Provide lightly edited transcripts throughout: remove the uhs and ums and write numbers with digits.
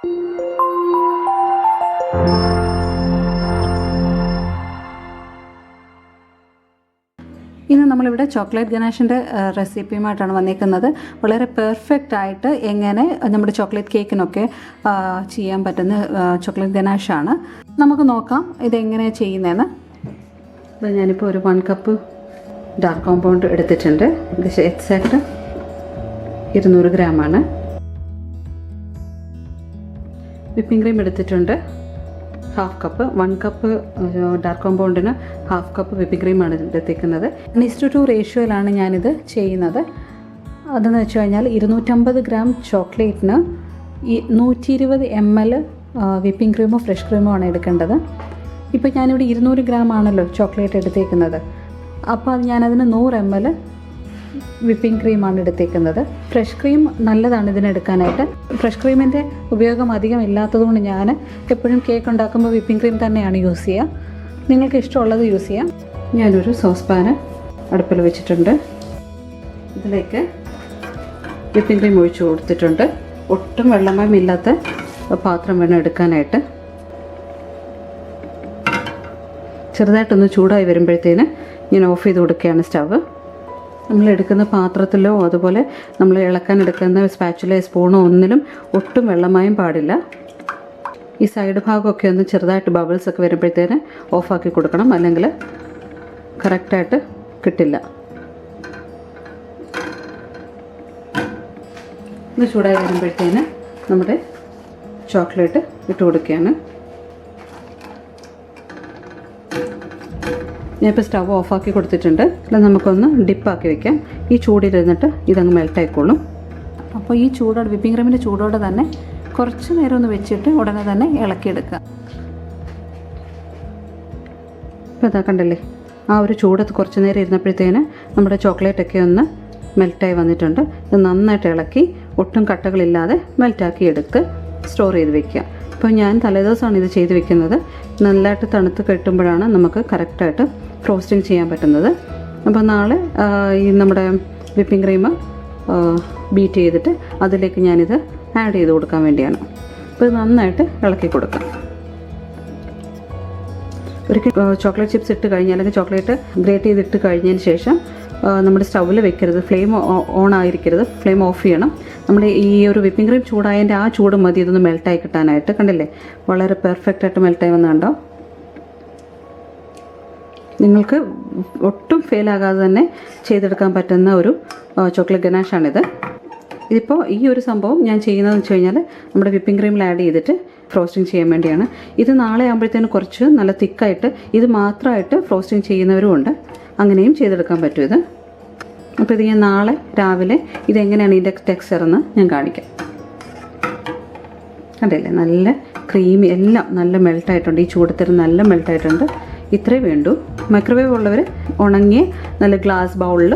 ഇന്ന് നമ്മളിവിടെ ചോക്ലേറ്റ് ഗനാഷിൻ്റെ റെസിപ്പിയുമായിട്ടാണ് വന്നിരിക്കുന്നത്. വളരെ പെർഫെക്റ്റ് ആയിട്ട് എങ്ങനെ നമ്മുടെ ചോക്ലേറ്റ് കേക്കിനൊക്കെ ചെയ്യാൻ പറ്റുന്ന ചോക്ലേറ്റ് ഗനാഷാണ്. നമുക്ക് നോക്കാം ഇതെങ്ങനെയാണ് ചെയ്യുന്നതെന്ന്. അപ്പോൾ ഞാനിപ്പോൾ ഒരു 1 കപ്പ് ഡാർക്ക് കോമ്പൗണ്ട് എടുത്തിട്ടുണ്ട്. ഇത് എക്സാക്റ്റ് 200 ഗ്രാമാണ്. വിപ്പിംഗ് ക്രീം എടുത്തിട്ടുണ്ട് 1/2 കപ്പ്. 1 കപ്പ് ഡാർക്ക് കോമ്പൗണ്ടിന് 1/2 കപ്പ് വിപ്പിംഗ് ക്രീമാണ് എടുത്തേക്കുന്നത്. 1:2 റേഷ്യോയിലാണ് ഞാനിത് ചെയ്യുന്നത്. അതെന്ന് വെച്ച് കഴിഞ്ഞാൽ 250 ഗ്രാം ചോക്ലേറ്റിന് 120 ml വിപ്പിംഗ് ക്രീമോ ഫ്രഷ് ക്രീമോ ആണ് എടുക്കേണ്ടത്. ഇപ്പോൾ ഞാനിവിടെ 200 ഗ്രാം ആണല്ലോ ചോക്ലേറ്റ് എടുത്തേക്കുന്നത്. അപ്പോൾ ഞാനതിന് 100 ml വിപ്പിംഗ് ക്രീമാണ് എടുത്തേക്കുന്നത്. ഫ്രഷ് ക്രീം നല്ലതാണ് ഇതിനെടുക്കാനായിട്ട്. ഫ്രഷ് ക്രീമിൻ്റെ ഉപയോഗം അധികം ഇല്ലാത്തതുകൊണ്ട് ഞാൻ എപ്പോഴും കേക്ക് ഉണ്ടാക്കുമ്പോൾ വിപ്പിംഗ് ക്രീം തന്നെയാണ് യൂസ് ചെയ്യുക. നിങ്ങൾക്ക് ഇഷ്ടമുള്ളത് യൂസ് ചെയ്യാം. ഞാനൊരു സോസ് പാന് അടുപ്പിൽ വെച്ചിട്ടുണ്ട്. ഇതിലേക്ക് വിപ്പിംഗ് ക്രീം ഒഴിച്ച് കൊടുത്തിട്ടുണ്ട്. ഒട്ടും വെള്ളമയമില്ലാത്ത പാത്രം വേണം എടുക്കാനായിട്ട്. ചെറുതായിട്ടൊന്ന് ചൂടായി വരുമ്പോഴത്തേന് ഞാൻ ഓഫ് ചെയ്ത് കൊടുക്കുകയാണ് സ്റ്റവ്. നമ്മൾ എടുക്കുന്ന പാത്രത്തിലോ അതുപോലെ നമ്മൾ ഇളക്കാൻ എടുക്കുന്ന സ്പാച്ചുല സ്പൂണോ ഒന്നിലും ഒട്ടും വെള്ളമായും പാടില്ല. ഈ സൈഡ് ഭാഗമൊക്കെ ഒന്ന് ചെറുതായിട്ട് ബബിൾസ് ഒക്കെ വരുമ്പോഴത്തേന് ഓഫാക്കി കൊടുക്കണം, അല്ലെങ്കിൽ കറക്റ്റായിട്ട് കിട്ടില്ല. ഇത് ചൂടായി വരുമ്പോഴത്തേന് നമ്മുടെ ചോക്ലേറ്റ് ഇട്ട് കൊടുക്കുകയാണ്. ഞാനിപ്പോൾ സ്റ്റവ് ഓഫാക്കി കൊടുത്തിട്ടുണ്ട്. ഇത് നമുക്കൊന്ന് ഡിപ്പാക്കി വെക്കാം. ഈ ചൂടിലിരുന്നിട്ട് ഇതങ്ങ് മെൽട്ടായിക്കോളും. അപ്പോൾ ഈ ചൂടോടെ വിപ്പിംഗ് ക്രീമിൻ്റെ ചൂടോടെ തന്നെ കുറച്ച് നേരം ഒന്ന് വെച്ചിട്ട് ഉടനെ തന്നെ ഇളക്കിയെടുക്കുക. ഇപ്പോൾ ഇതാ കണ്ടല്ലേ, ആ ഒരു ചൂടത്ത് കുറച്ച് നേരം ഇരുന്നപ്പോഴത്തേന് നമ്മുടെ ചോക്ലേറ്റൊക്കെ ഒന്ന് മെൽറ്റായി വന്നിട്ടുണ്ട്. ഇത് നന്നായിട്ട് ഇളക്കി ഒട്ടും കട്ടകളില്ലാതെ മെൽറ്റാക്കി എടുത്ത് സ്റ്റോർ ചെയ്ത് വെക്കുക. ഇപ്പോൾ ഞാൻ തലേദിവസമാണ് ഇത് ചെയ്ത് വെക്കുന്നത്. നല്ലതായിട്ട് തണുത്ത് കെട്ടുമ്പോഴാണ് നമുക്ക് കറക്റ്റായിട്ട് ഫ്രോസ്റ്റിംഗ് ചെയ്യാൻ പറ്റുന്നത്. അപ്പോൾ നാളെ ഈ നമ്മുടെ വിപ്പിംഗ് ക്രീം ബീറ്റ് ചെയ്തിട്ട് അതിലേക്ക് ഞാനിത് ആഡ് ചെയ്ത് കൊടുക്കാൻ വേണ്ടിയാണ്. അപ്പോൾ ഇത് നന്നായിട്ട് ഇളക്കി കൊടുക്കാം. ഒരിക്കൽ ചോക്ലേറ്റ് ചിപ്സ് ഇട്ട് കഴിഞ്ഞാൽ, അല്ലെങ്കിൽ ചോക്ലേറ്റ് ഗ്രേറ്റ് ചെയ്തിട്ട് കഴിഞ്ഞതിന് ശേഷം നമ്മുടെ സ്റ്റൗവിൽ വെക്കരുത്. ഫ്ലെയിം ഓൺ ആയിരിക്കരുത്, ഫ്ലെയിം ഓഫ് ചെയ്യണം. നമ്മുടെ ഈ ഒരു വിപ്പിംഗ് ക്രീം ചൂടായതിൻ്റെ ആ ചൂട് മതി ഇതൊന്ന് മെൽട്ടായി കിട്ടാനായിട്ട്. കണ്ടില്ലേ, വളരെ പെർഫെക്റ്റായിട്ട് മെൽട്ടായി വന്ന് കണ്ടോ. നിങ്ങൾക്ക് ഒട്ടും ഫെയിലാകാതെ തന്നെ ചെയ്തെടുക്കാൻ പറ്റുന്ന ഒരു ചോക്ലേറ്റ് ഗനാഷാണിത്. ഇതിപ്പോൾ ഈ ഒരു സംഭവം ഞാൻ ചെയ്യുന്നതെന്ന് വെച്ച് കഴിഞ്ഞാൽ നമ്മുടെ വിപ്പിംഗ് ക്രീമിൽ ആഡ് ചെയ്തിട്ട് ഫ്രോസ്റ്റിംഗ് ചെയ്യാൻ വേണ്ടിയാണ്. ഇത് നാളെ ആകുമ്പോഴത്തേന് കുറച്ച് നല്ല തിക്കായിട്ട് ഇത് മാത്രമായിട്ട് ഫ്രോസ്റ്റിംഗ് ചെയ്യുന്നവരും ഉണ്ട്. അങ്ങനെയും ചെയ്തെടുക്കാൻ പറ്റും ഇത്. അപ്പോൾ ഇത് ഞാൻ നാളെ രാവിലെ ഇതെങ്ങനെയാണ് ഇതിൻ്റെ ടെക്സ്ചറെന്ന് ഞാൻ കാണിക്കാം. കണ്ടില്ലേ, നല്ല ക്രീമി എല്ലാം നല്ല മെൽട്ടായിട്ടുണ്ട്. ഈ ചൂടത്തിൽ നല്ല മെൽട്ടായിട്ടുണ്ട്. ഇത്രേ വേണ്ടൂ. മൈക്രോവേവ് ഉള്ളവർ ഉണങ്ങിയ നല്ല ഗ്ലാസ് ബൗളിൽ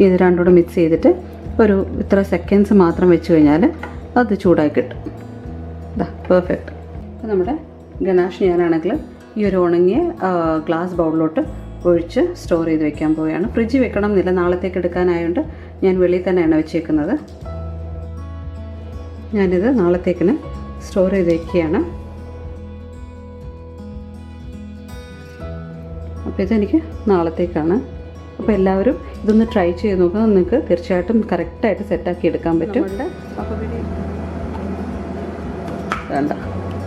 ഇത് രണ്ടും കൂടെ മിക്സ് ചെയ്തിട്ട് ഒരു ഇത്ര സെക്കൻഡ്സ് മാത്രം വെച്ച് കഴിഞ്ഞാൽ അത് ചൂടായി കിട്ടും. ഇതാ പെർഫെക്റ്റ്. അപ്പോൾ നമ്മുടെ ഗനാഷ് ഞാനാണെങ്കിൽ ഈ ഒരു ഉണങ്ങിയ ഗ്ലാസ് ബൗളിലോട്ട് ഒഴിച്ച് സ്റ്റോർ ചെയ്ത് വെക്കാൻ പോവുകയാണ്. ഫ്രിഡ്ജിൽ വെക്കണം എന്നില്ല, നാളത്തേക്ക് എടുക്കാനായതുകൊണ്ട് ഞാൻ വെളിയിൽ തന്നെയാണ് വെച്ചേക്കുന്നത്. ഞാനിത് നാളത്തേക്കിന് സ്റ്റോർ ചെയ്ത് വയ്ക്കുകയാണ്. അപ്പോൾ ഇതെനിക്ക് നാളത്തേക്കാണ്. അപ്പോൾ എല്ലാവരും ഇതൊന്ന് ട്രൈ ചെയ്ത് നോക്കുക. നിങ്ങൾക്ക് തീർച്ചയായിട്ടും കറക്റ്റായിട്ട് സെറ്റാക്കി എടുക്കാൻ പറ്റും. അപ്പോൾ വേണ്ട,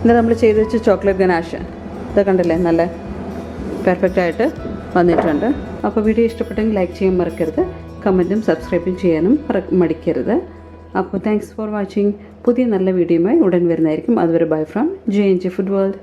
ഇത് നമ്മൾ ചെയ്ത് വെച്ച ചോക്ലേറ്റ് ഗനാഷ് ഇത് കണ്ടില്ലേ, നല്ല പെർഫെക്റ്റായിട്ട് വന്നിട്ടുണ്ട്. അപ്പോൾ വീഡിയോ ഇഷ്ടപ്പെട്ടെങ്കിൽ ലൈക്ക് ചെയ്യാൻ മറക്കരുത്. കമൻറ്റും സബ്സ്ക്രൈബും ചെയ്യാനും മടിക്കരുത്. അപ്പോൾ താങ്ക്സ് ഫോർ വാച്ചിങ്. പുതിയ നല്ല വീഡിയോയുമായി ഉടൻ വരുന്നതായിരിക്കും. അതുവരെ bye from JNG food world.